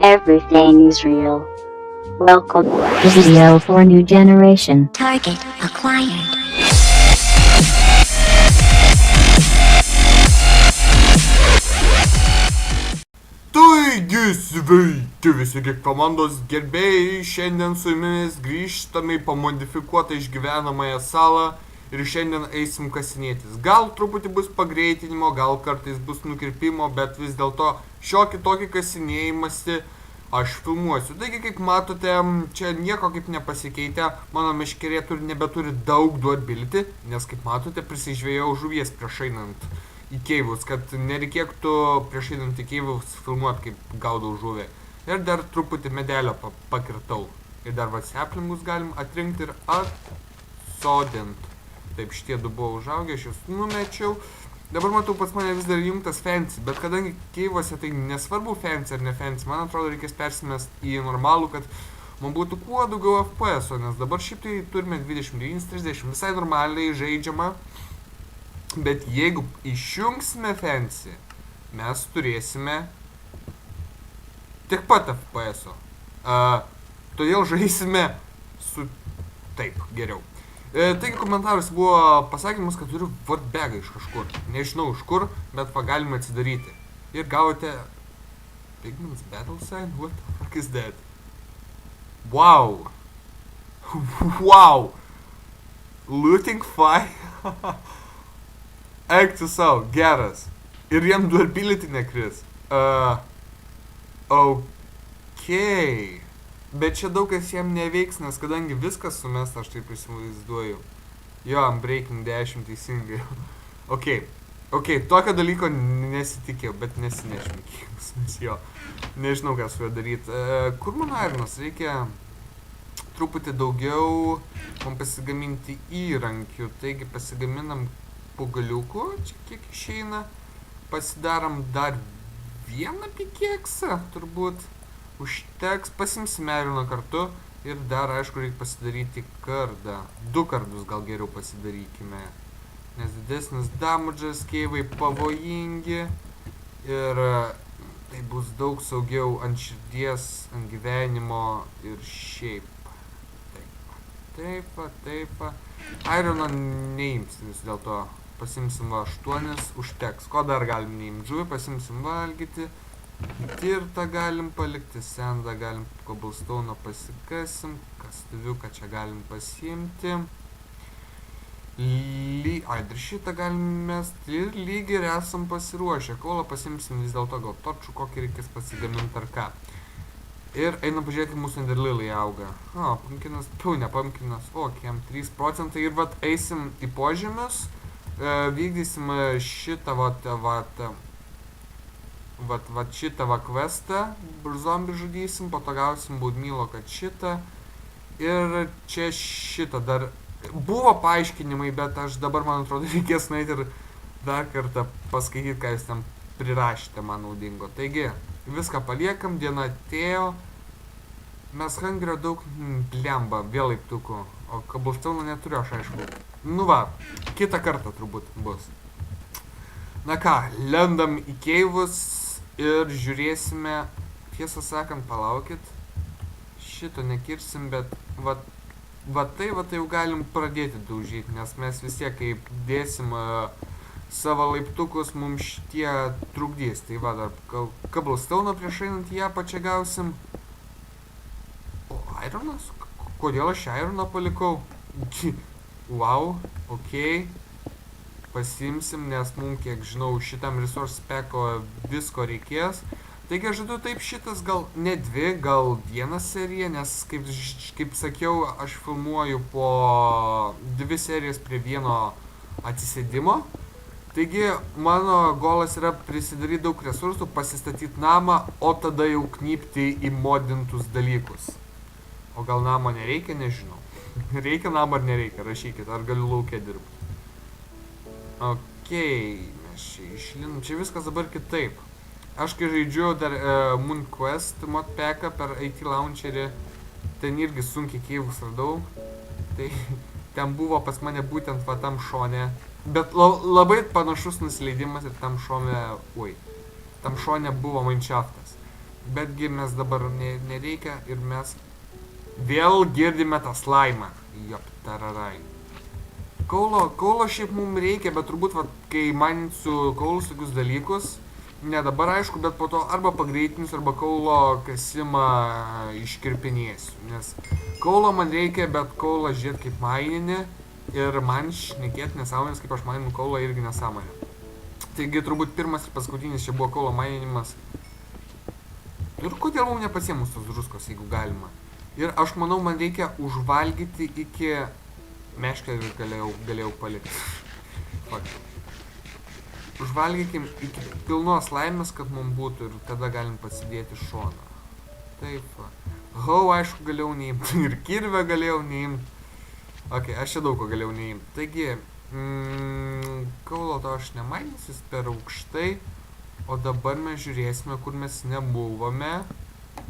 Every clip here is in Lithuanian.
Everything's real. Welcome. Video for new generation. Target acquired. Taigi sveiki visi Geek komandos gerbėjai, šiandien su jumis grįžtame į pamodifikuotą išgyvenamąją salą ir šiandien eisim kasinėtis. Gal truputį bus pagreitinimo, gal kartais bus nukirpimo, bet vis dėlto šiokį tokį kasinėjimąsi aš filmuosiu. Taigi, kaip matote, čia nieko kaip nepasikeitė, mano meškerė nebeturi daug durability, nes kaip matote prisižvėjau žuvies prieš einant į keivus, kad nereikėtų prieš einant į keivus filmuoti, kaip gaudau žuvį. Ir dar truputį medelio pakirtau. Ir dar vaseplingus galim atrinkti ir atsodinti. Taip, šitie du buvo užaugę, aš juos numečiau. Dabar matau, pas mane vis dar jungtas fancy, bet kadangi keivuose tai nesvarbu fancy ar ne fancy, man atrodo reikės persimest į normalų, kad man būtų kuo daugiau FPS-o, nes dabar šiaip tai turime 29-30, visai normaliai žaidžiama. Bet jeigu išjungsime fancy, mes turėsime tiek pat FPS-o. Todėl žaisime su taip geriau. Taigi komentaras buvo pasakymas, kad turiu wordbagą iš kažkur. Nežinau iš kur, bet galime atsidaryti. Ir gavote Pigments Battle Sign? What the fuck is that? Wow! Wow! Looting Fire? Eik tu savo, geras. Ir jam durability nekris. Okay. Bet čia daug kas jam neveiks, nes kadangi viskas sumesta, aš taip įsivaizduoju. Jo, Unbreaking 10 teisingai. Ok, tokio dalyko nesitikėjau, bet nesinešmėkėjus, nes jo, nežinau ką su juo daryti. Kur mano ironas? Reikia truputį daugiau man pasigaminti įrankių, taigi pasigaminam pagaliukų, čia kiek išeina. Pasidaram dar vieną pikeksą, turbūt. Užteks, pasimsime ironą kartu ir dar, aišku, reikia pasidaryti kardą. 2 kardus gal geriau pasidarykime, nes didesnis damage'as, keivai pavojingi ir tai bus daug saugiau ant širdies, ant gyvenimo ir šiaip. Taip. Ironą neimsim vis dėlto, pasimsim va 8, užteks. Ko dar galim neimti? Žuvį pasimsim valgyti. Tirtą galim palikti, sendą galim cobblestone'o pasikasim, kastuviuką čia galim pasiimti. Dar šitą galim mesti ir lyg ir esam pasiruošę. Kolą pasimsim vis dėlto gal torčių, kokį reikės pasigaminti ar ką. Ir einam pažiūrėti, mūsų enderlilai auga. Pumpkinas, ne pumpkinas, kiam 3%. Ir vat eisim į požemius, vykdysim šitą šitą questą, zombį žudysim, po to gausim baudmylo, kad šitą. Ir čia šitą dar buvo paaiškinimai, bet aš dabar, man atrodo, reikės nueiti ir dar kartą paskaityti, ką jūs ten prirašėte man naudingo. Taigi, viską paliekam, diena atėjo. Mes hungrio daug blemba, vėl laiptukų, o cobblestone'o neturiu aš, aišku. Nu va, kitą kartą turbūt bus. Na ką, lendam į keivus ir žiūrėsime, tiesą sakant, palaukit, šito nekirsim, bet va tai jau galim pradėti daužyti, nes mes vis tiek, kaip dėsim savo laiptukus, mums šitie trukdys. Tai va, dar cobblestone'o prieš einant į apačią gausim. O, ironas? Kodėl aš ironą palikau? Wow, ok. Pasimsim, nes mums, kiek žinau, šitam resource pack'o visko reikės. Taigi aš žadu taip šitas gal ne 2, gal 1 serija, nes kaip sakiau, aš filmuoju po 2 serijas prie vieno atsisėdimo. Taigi mano golas yra prisidaryti daug resursų, pasistatyti namą, o tada jau knypti į modintus dalykus. O gal namo nereikia, nežinau. Reikia namo ar nereikia, rašykit, ar galiu lauke dirbti. Ok, mes čia išlindom, čia viskas dabar kitaip. Aš kai žaidžiu dar Moon Quest modpacką per IT launcherį, ten irgi sunkiai keivus radau. Tai ten buvo pas mane būtent va tam šone, bet labai panašus nusileidimas ir tam šone, tam šone buvo Minecraftas. Betgi mes dabar nereikia ir mes vėl girdime tą slaimą. Jop, tararai. Kaulo šiaip mums reikia, bet turbūt, va, kai man su kaulus tokius dalykus, ne dabar aišku, bet po to arba pagreitinsiu, arba kaulo kasimą iškirpinėsiu. Nes kaulo man reikia, bet kaulą žiūrėt kaip maininį ir man šnekėti nesąmonės, kaip aš maininu kaulą irgi nesąmonė. Taigi turbūt pirmas ir paskutinis čia buvo kaulo maininimas. Ir kodėl mums nepasiemus tos druskos, jeigu galima. Ir aš manau, man reikia užvalgyti iki... Meškę galėjau palikti. Užvalgykim iki pilnos laimės, kad mums būtų ir tada galim pasidėti šoną. Taip va. Hau, aišku, galėjau neimti. Ir kirvę galėjau neimti. Ok, aš čia daug ko galėjau neimti. Taigi, kaulo to aš nemainysiu, jis per aukštai. O dabar mes žiūrėsime, kur mes nebuvome.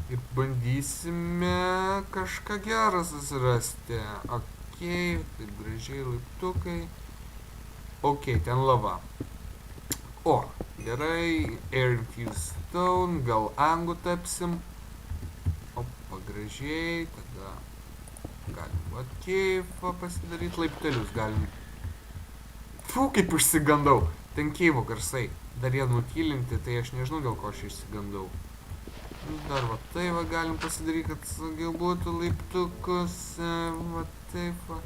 Ir bandysime kažką gerą susirasti. Ok, taip gražiai laiptukai. Ok, ten lava. O, gerai, air infused stone, gal angų tapsim. Opa, gražiai, tada galim va keifą pasidaryti, laiptelius galim. Fū, kaip išsigandau, ten keivo garsai. Dar jie nutylinti, tai aš nežinau, dėl ko aš išsigandau. Dar va tai va galim pasidaryti, kad saugiau būtų laiptukus, va taip va.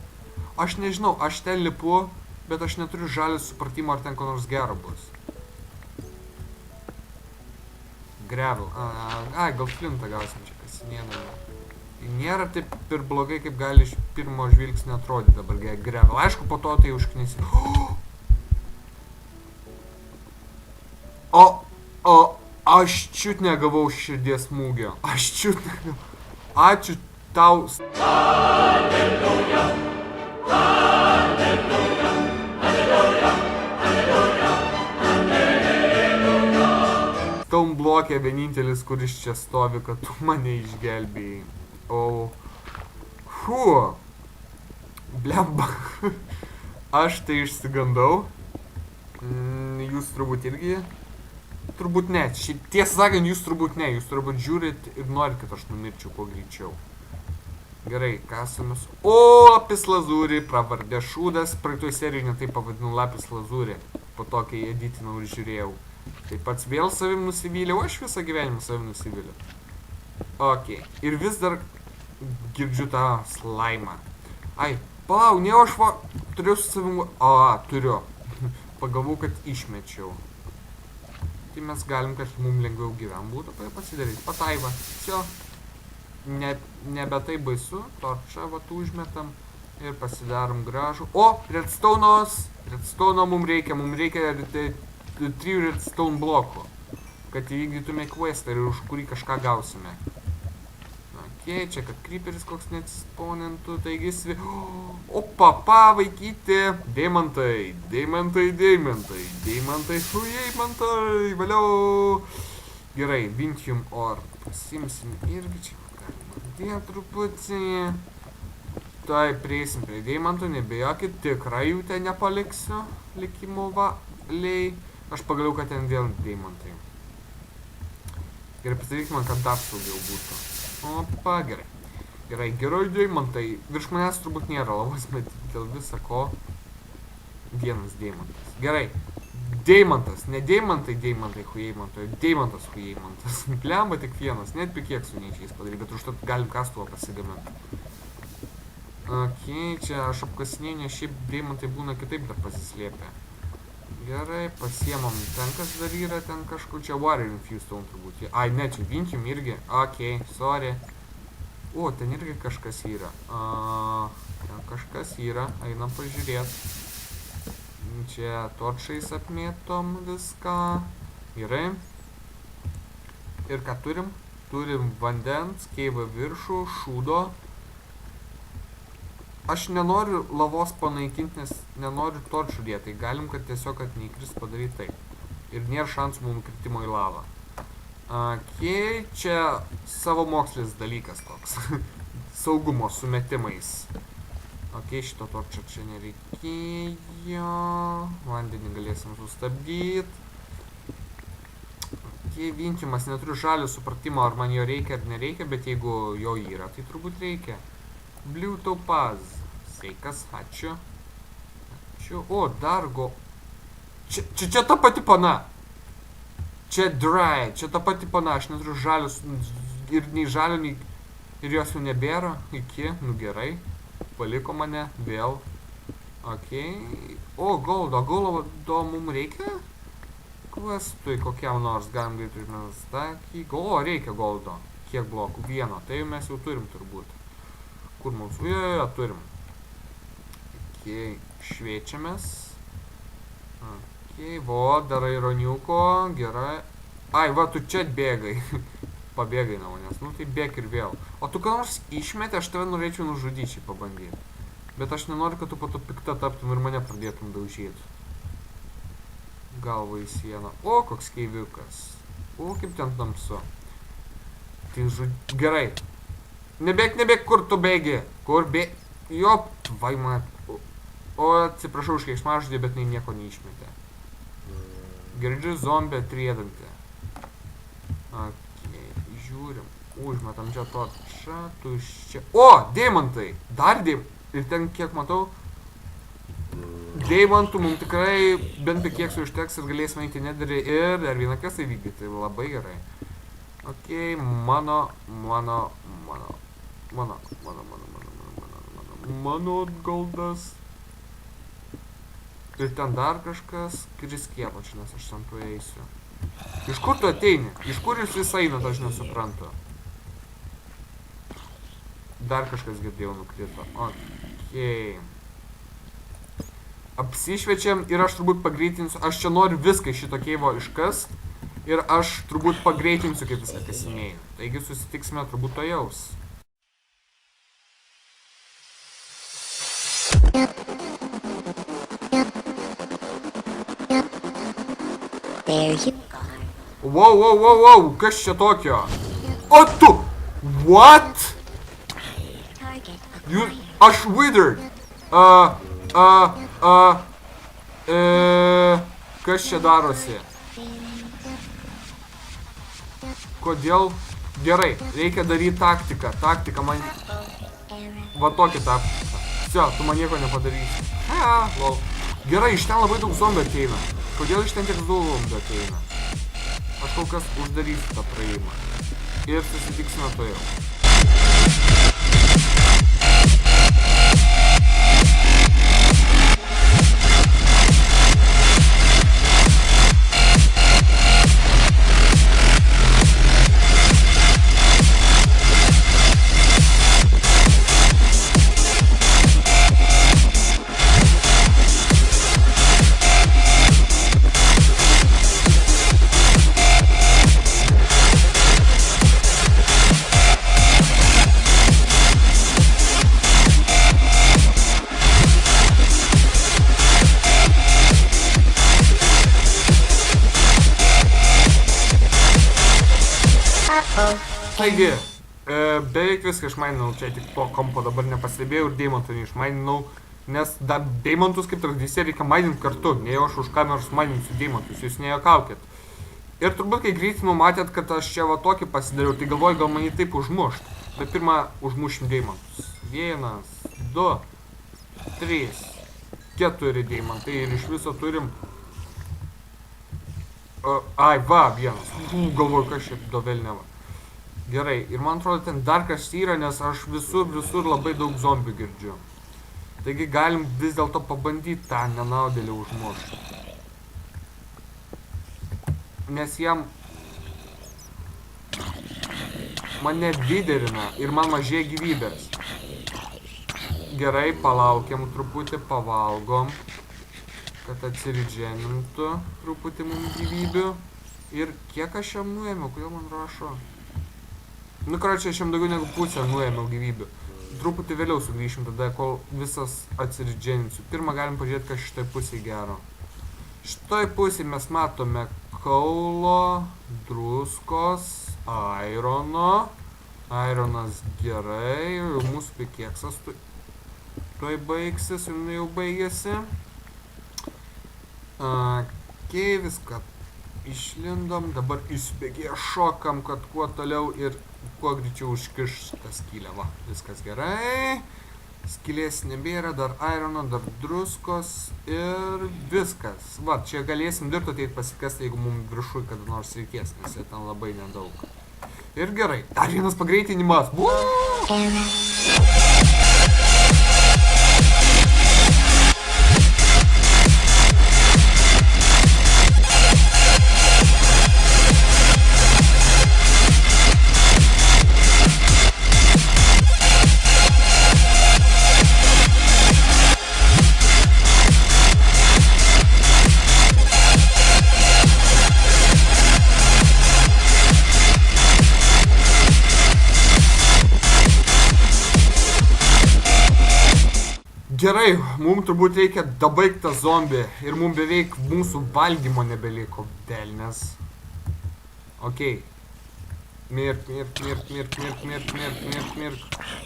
Aš nežinau, aš ten lipu, bet aš neturiu žalio supratimo, ar ten ko nors gero bus. Gravel, ai, gal flintą gausim čia kasinėdami. Nėra taip ir blogai, kaip gali iš pirmo žvilgsnio atrodyti dabar gravel. Aišku, po to tai užknisi. Aš čiut negavau širdies smūgio. Aš čiut negavau. Ačiū tau. Alleluja. Alleluja. Alleluja. Alleluja. Alleluja. Stone blokė vienintelis, kuris čia stovi, kad tu mane išgelbėjai. O. Fu. Blemba. Aš tai išsigandau. Jūs turbūt irgi. Turbūt ne. Tiesą sakant, jūs turbūt ne. Jūs turbūt žiūrit ir norit, kad aš numirčiau kuo greičiau. Gerai, kasamas. O, lapis lazūri, pravardė šūdas. Praeitoj serijoj netaip pavadinau lapis lazūri. Po to, kai editinau ir žiūrėjau. Tai pats vėl savim nusivyliau. Aš visą gyvenimą savim nusivyliau. Ok. Ir vis dar girdžiu tą slaimą. Ai, palau, ne aš va... Turiu su savim... turiu. Pagalvau, kad išmečiau. Tai mes galim, kad mums lengviau gyven būtų, tai pasidaryti. Pataiva. Sio. Nebe tai baisu. Torčą vat užmetam. Ir pasidarom gražų. O! Redstone'os! Redstone'o mums reikia. Mums reikia 3 redstone blokų. Kad įvykdytume questą ir už kurį kažką gausime. Ok, čia kad creeperis koks neatsispaunentų. Taigi svi... Opa, vaikyti. Deimantai. Deimantai, deimantai. Deimantai, deimantai. Valiau. Gerai, Vintium Ore. Pasimsim irgi čia. Galima dėti truputį. Tai prieisim prie deimantų. Nebejokit, tikrai jų ten nepaliksiu. Likimo valiai. Aš pagaliau, kad ten vėl deimantai. Gerai, pasidaryk man, kad dar saugiau būtų. Opa, gerai. Gerai, gerai deimantai. Virš manęs turbūt nėra lavos, bet dėl viso ko vienas deimantas. Gerai. Deimantas. Ne deimantai, deimantai, hujeimantai. Deimantas, hujeimantas. Plemba tik vienas. Net pikeksų neičiais padaryti, bet užtat galim kastuvą pasigaminti. Ok, čia aš apkasinėjau, nes šiaip deimantai būna kitaip dar pasislėpę. Gerai, pasiemam. Ten kas dar yra, ten kažkur čia Water Infused Stone turbūt. Ai, ne, čia Vintium irgi. Ok, sorry. O, ten irgi kažkas yra. Ten kažkas yra. Einam pažiūrėt. Čia torčais apmėtom viską. Gerai. Ir ką turim? Turim vandens, keivą viršų, šūdo. Aš nenoriu lavos panaikinti, nes nenoriu torčų dėti. Tai galim, kad tiesiog, kad neįkris padaryti taip. Ir nėra šansų mums kritimo į lavą. Ok, čia savo mokslis dalykas toks. Saugumo sumetimais. Ok, šito torčio čia nereikėjo. Vandenį galėsim sustabdyti. Ok, Vinkimas, neturiu žalio supratimo, ar man jo reikia ar nereikia, bet jeigu jo yra, tai turbūt reikia. Blue Topaz. Sveikas, ačiū. Ačiū. O, dargo. Čia ta pati pana. Čia dry, čia ta pati pana, aš neturiu žalius ir nei žalio, nei... Ir jos jau nebėra, iki, nu gerai. Paliko mane, vėl. Okei. O, goldo mums reikia? Questui kokiam nors galim greitai užmės takį. O, reikia goldo. Kiek blokų? Vieno. Tai mes jau turim turbūt. Kur mums? Jo, turim. Okei, šviečiamės. Okei, vo, darai roniuko. Gerai. Ai, va, tu čia bėgai. Pabėgai nuo manęs. Nu, tai bėg ir vėl. O tu ką nors išmetė, aš tave norėčiau nužudyčiai pabandyti. Bet aš nenoriu, kad tu po to pikta taptum ir mane pradėtum daužyti. Galva į sieną. O, koks keiviukas. O, kaip ten tamsu. Tai gerai. Nebėk, kur tu bėgi. Kur bėgi. Jo, vai man. O, atsiprašau už keiksmažodį, bet nieko neišmetė. Girdžiu zombę triedantį. Okei, žiūrim. Užmetam čia to. Čia, tuščia. O, deimantai. Dar deimantai. Ir ten, kiek matau, deimantų mums tikrai bent kiek su užteks ir galėsime eiti nedarį ir dar vieną kasą įvykdyti. Labai gerai. Okei, mano goldas. Ir ten dar kažkas, kuris kiepač, nes aš ten tu eisiu. Iš kur tu ateini? Iš kur jūs vis einat, aš nesuprantu. Dar kažkas girdėjau nukrito. Okei. Apsišvečiam ir aš turbūt pagreitinsiu. Aš čia noriu viską šito keivo iškast. Ir aš turbūt pagreitinsiu, kaip viską kasinėjau. Taigi susitiksime turbūt to jaus. Wow. Kas čia tokio? O tu! What? Aš withered. Kas čia darosi? Kodėl? Gerai, reikia daryti taktiką. Taktika man... Va tokį taktiką. Sio, tu man nieko nepadarysi. Lol. Gerai, iš ten labai daug zombių ateina. Kodėl iš ten tiek zombių ateina? Aš kol kas uždarysiu tą praėjimą. Ir susitiksime to jau. Taigi, beveik viską išmaininau, čia tik to kampo dabar nepastebėjau ir deimantų neišmaininau, nes dar deimantus kaip tradicija reikia maininti kartu, ne jau aš už kameros maininsiu deimantus, jūs nejuokaukit. Ir turbūt, kai greitinau, matėt, kad aš čia va tokį pasidariau, tai galvoju, gal mane taip užmušt. Bet pirmą užmušim deimantus. 1, 2, 3, 4 deimantai ir iš viso turim... Ai, va, vienas. Galvoju, kas čia dovelneva. Gerai, ir man atrodo, ten dar kas yra, nes aš visur labai daug zombių girdžiu. Taigi galim vis dėlto pabandyti tą nenaudėlį užmušti. Nes jam... Mane viderina ir man mažėja gyvybės. Gerai, palaukiam truputį, pavalgom. Kad atsiridženintų truputį mums gyvybių. Ir kiek aš jam nuėmiau, kodėl man rašo? Nu, karočią, aš jam daugiau negu pusę nuėmiau gyvybių. Truputį vėliau sugrįšim tada, kol visas atsiridženinsiu. Pirmą galim pažiūrėti, kas šitoj pusėje gero. Šitoj pusėje mes matome kaulo, druskos, airono. Aironas gerai, mūsų pikėksas tuoj baigsis, jau baigėsi. Okei, viską Išlindom, dabar įsibėgėję šokam, kad kuo toliau ir kuo greičiau užkiš tą skylę. Va, viskas gerai. Skylės nebėra, dar irono, dar druskos ir viskas. Va, čia galėsim dirbti ateit pasikasti, jeigu mums viršui kada nors reikės, nes jie ten labai nedaug. Ir gerai, dar vienas pagreitinimas. Gerai, mums turbūt reikia dabaigti tą zombį ir mums beveik mūsų valgymo nebeliko, velnias. Okei. Mirk.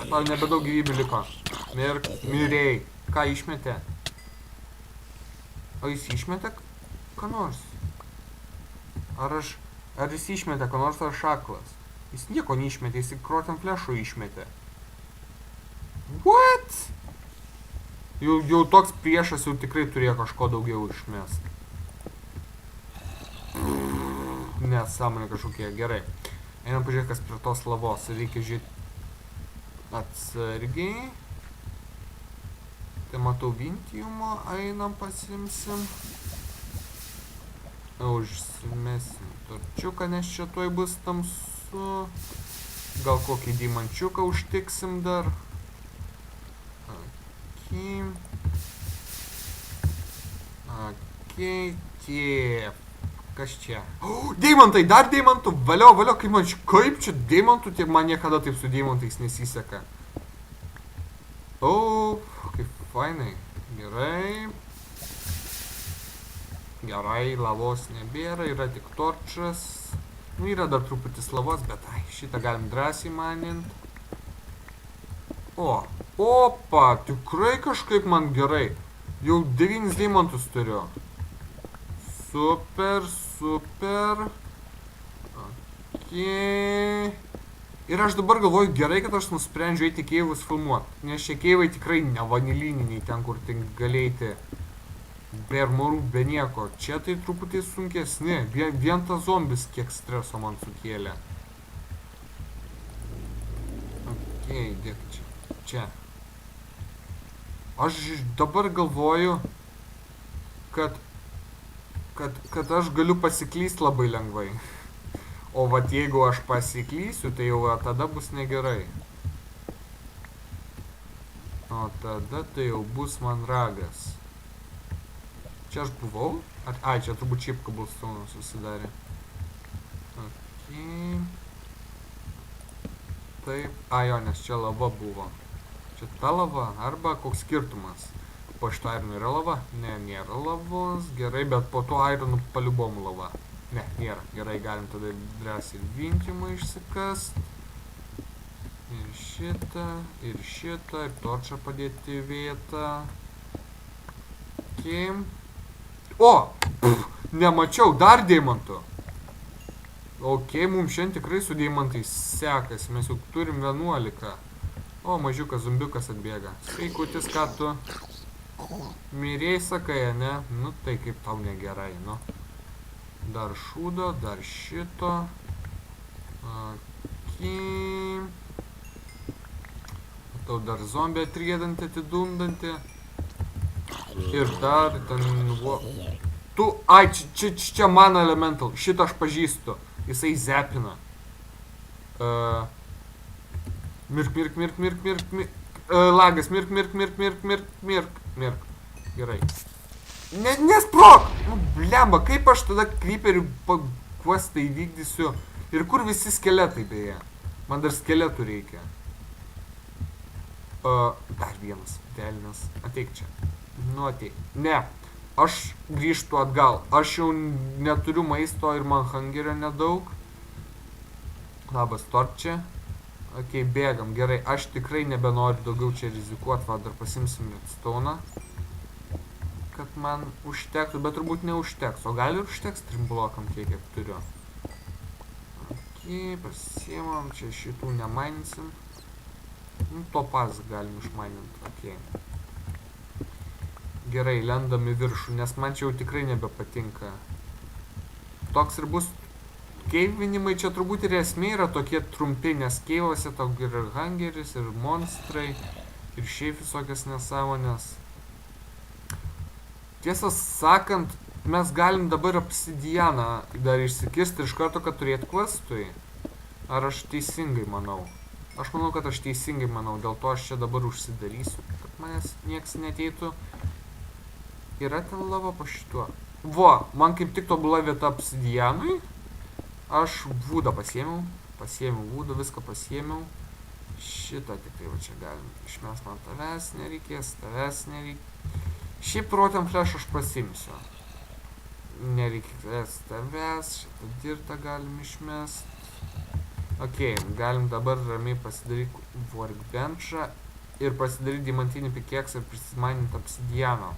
Tau nebedaug gyvybių liko. Mirk, mirėjai. Ką išmetė? O jis išmetė ką nors? Ar jis išmetė ką nors ar šaklas? Jis nieko neišmetė, jis krotem flešų išmetė. What? Jau toks priešas jau tikrai turėjo kažko daugiau išmest. Nesąmonė kažkokie, gerai. Einam pažiūrėti, kas prie tos lavos. Reikia žiūrėti atsargiai. Tai matau vintiumo, einam pasimsim. Užsimesim torčiuką, nes čia tuoj bus tamsu. Gal kokį dimančiuką užtiksim dar. Okei, tiep. Kas čia? Deimantai, dar deimantų. Valio, kaip čia deimantų, tiek man niekada taip su deimantais nesiseka. Kaip fainai. Gerai. Gerai, lavos nebėra, yra tik torčas. Nu, yra dar truputis lavos, bet šitą galim drąsiai manint. Opa, tikrai kažkaip man gerai. Jau 9 deimantus turiu. Super. Okei. Ir aš dabar galvoju gerai, kad aš nusprendžiu eiti keivus filmuoti. Nes šie keivai tikrai ne vanilininiai, ten kur tik galėti be armorų, be nieko. Čia tai truputį sunkesni. Vien tas zombis kiek streso man sukėlė. Okei, dėk čia. Čia. Aš dabar galvoju, kad aš galiu pasiklyst labai lengvai. O vat jeigu aš pasiklysiu, tai jau tada bus negerai. O tada tai jau bus man ragas. Čia aš buvau? Čia turbūt šiaip kabulstonų susidarė. Okei. Taip. Jo, nes čia lava buvo. Čia ta lava, arba koks skirtumas. Po šito ironų yra lava? Ne, nėra lavos. Gerai, bet po to ironų paliubom lava. Ne, nėra. Gerai, galim tada drąsiai vintimą išsikast. Ir šitą, ir torčą padėti į vietą. Okei. Nemačiau, dar deimantų. Okei, mums šiandien tikrai su deimantais sekasi, mes jau turim 11. Mažiukas zombiukas atbėga. Sveikutis, ką tu? Mirėjai, sakai, ne? Nu, tai kaip tau negerai, nu. Dar šūdo, dar šito. Okei. Matau dar zombį atriedantį, atidundantį. Ir dar ten... Čia mano elemental. Šitą aš pažįstu. Jisai zepina. Mirk. Lagas, mirk. Gerai. Nesprok! Nu, blemba, kaip aš tada creeperių questą įvykdysiu? Ir kur visi skeletai beje? Man dar skeletų reikia. Dar vienas, velnias. Ateik čia. Nu, ateik. Ne. Aš grįžtu atgal. Aš jau neturiu maisto ir man hangerio nedaug. Labas, torčia. Okei, bėgam. Gerai, aš tikrai nebenoriu daugiau čia rizikuoti. Va, dar pasimsim redstone'ą. kad man užtektų, bet turbūt neužteks. O gal ir užteks 3 blokam tiek, kiek turiu. Ok, pasiemam, čia šitų nemainsim. Nu, topaz galim išmaininti, ok. Gerai, lendam į viršų, nes man čia jau tikrai nebepatinka. Toks ir bus keivinimai, čia turbūt ir esmė yra tokie trumpi, nes keivose tau ir hangeris, ir monstrai, ir šiaip visokias nesąmonės. Tiesą sakant, mes galim dabar obsidianą dar išsikirsti iš karto, kad turėt questui. Ar aš teisingai manau? Aš manau, kad aš teisingai manau, dėl to aš čia dabar užsidarysiu, kad manęs nieks neteitų. Yra ten lava po šituo. Vo, man kaip tik tobula vieta obsidianui. Aš vūdą pasiėmiau vūdą, viską pasiėmiau. Šitą tik tai va čia galim išmest, man tavęs nereikės, tavęs nereikės. Šiaip protam flash aš pasimsiu. Nereikės tavęs, šitą dirtą galim išmest. Ok, galim dabar ramiai pasidaryti workbenchą ir pasidaryti diamantinį pickaxe ir prisimaninti obsidiano.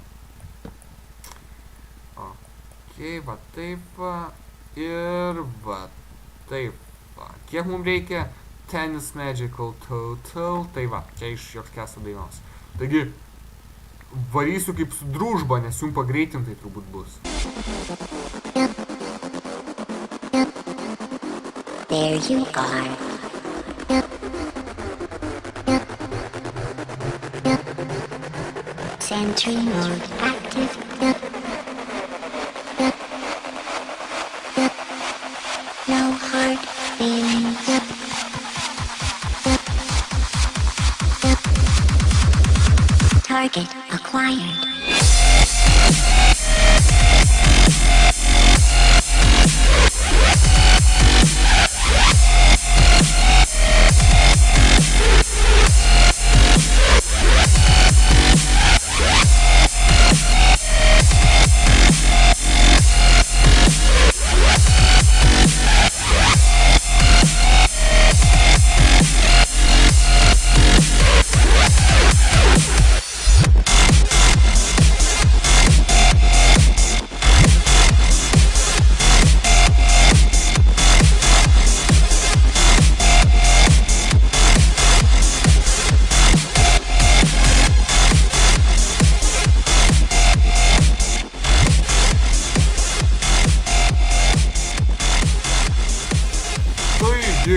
Ok, va taip va. Ir va taip va. Kiek mums reikia? Tennis Magical Total. Tai va, čia iš Jokeskeso dainos. Taigi, varysiu kaip su družba, nes jums pagreitintai turbūt bus. There you are. Sentry mode active. No hard feelings. Target acquired.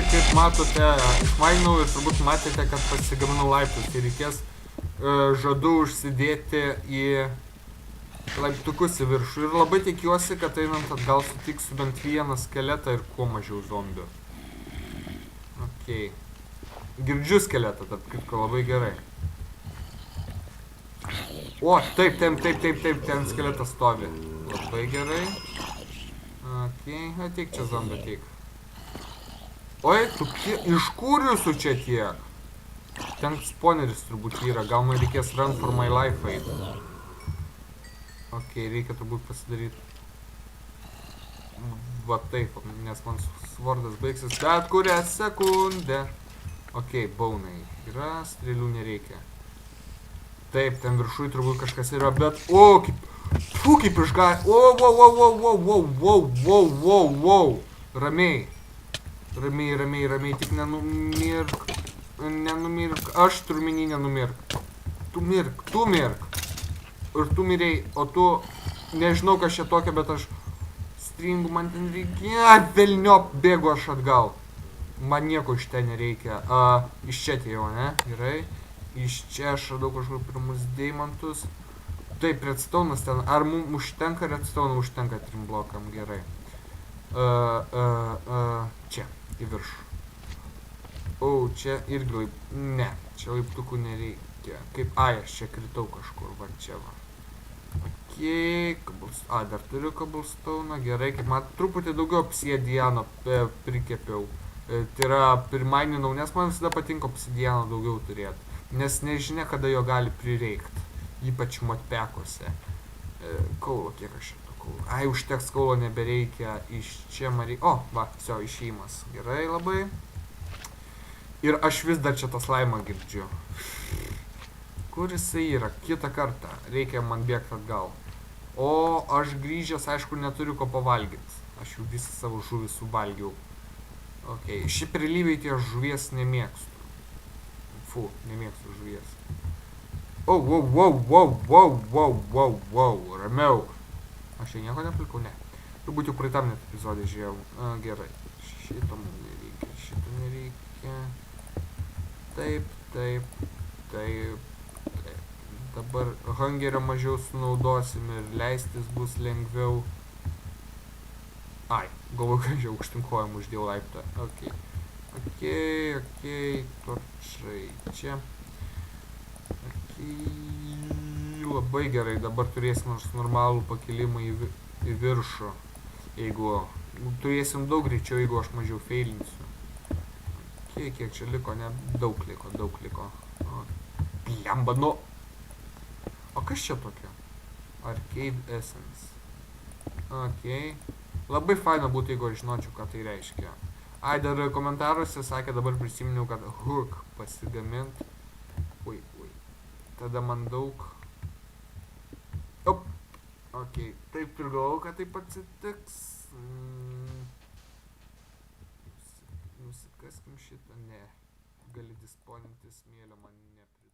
Kaip matote, išmaininau ir turbūt matėte, kad pasigaminau laiptus. Tai reikės žadu užsidėti į laiptukus į viršų. Ir labai tikiuosi, kad einant atgal sutiksiu bent vieną skeletą ir kuo mažiau zombių. Ok. Girdžiu skeletą, tarp kitko labai gerai. O, taip, ten skeletas stovi. Labai gerai. Ok, ateik čia zombį, ateik. Oi, tu iš kur jūsų čia tiek? Ten spawneris turbūt yra, gal man reikės run for my life eiti. Ok, reikia turbūt pasidaryti. Va taip, nes man svordas baigsis bet kurią sekundę. Ok, baunai yra, strėlių nereikia. Taip, ten viršui turbūt kažkas yra, bet... O, kaip išgai... Wow. Ramiai, tik nenumirk, aš turiu minį nenumirk. Tu mirk. Ir tu mirei, o tu, nežinau kas čia tokia, bet aš stringu, man ten reikia, velniop, bėgu aš atgal. Man nieko iš ten nereikia. Iš čia atėjau, ne? Gerai. Iš čia aš radau kažkur pirmus deimantus. Taip, redstone'as ten, ar mums užtenka redstone, užtenka 3 blokam, gerai. Čia. Į viršų. O, čia irgi ne, čia laiptukų nereikia. Kaip, aš čia kritau kažkur, va čia va. Ok, dar turiu cobblestone, gerai, kaip man truputį daugiau obsidiano prikepiau. Tai yra, pirmaininau, nes man visada patinka obsidiano daugiau turėti. Nes nežinia, kada jo gali prireikti. Ypač modpekuose. Kaulo, kiek aš čia. Užteks kaulo nebereikia, iš čia man reikia... O, va, viso, išėjimas. Gerai labai. Ir aš vis dar čia tas laimą girdžiu. Kur jisai yra? Kitą kartą. Reikia man bėgti atgal. O aš grįžęs, aišku, neturiu ko pavalgyti. Aš jau visą savo žuvį suvalgiau. Ok, šiaip realybėj tie žuvies nemėgstu. Fu, nemėgstu žuvies. Oh, wow, ramiau. Aš čia nieko neplikau, ne. Turbūt jau praeitam net epizodė žiūrėjau. Gerai. Šito mums nereikia, šito nereikia. Taip. Dabar hangerio mažiau sunaudosim ir leistis bus lengviau. Ai, galvoju, kad čia aukštinkojam uždėjau laiptą. Ok, torčai čia. Ok, labai gerai, dabar turėsim normalų pakilimą į viršų. Jeigu turėsim daug greičiau, jeigu aš mažiau feilinsiu. Ok, kiek čia liko, ne? Daug liko. Blemba, nu. O kas čia tokia? Arcade Essence. Ok. Labai faina būtų, jeigu aš žinočiau, ką tai reiškia. Ai, dar komentaruose sakė, dabar prisiminiau, kad hook pasigamint. Ui. Tada man daug. Op. Ok, taip ir galvau, kad taip atsitiks. Nusikaskim šitą, ne. Gali disponinti smėlio, man nepri.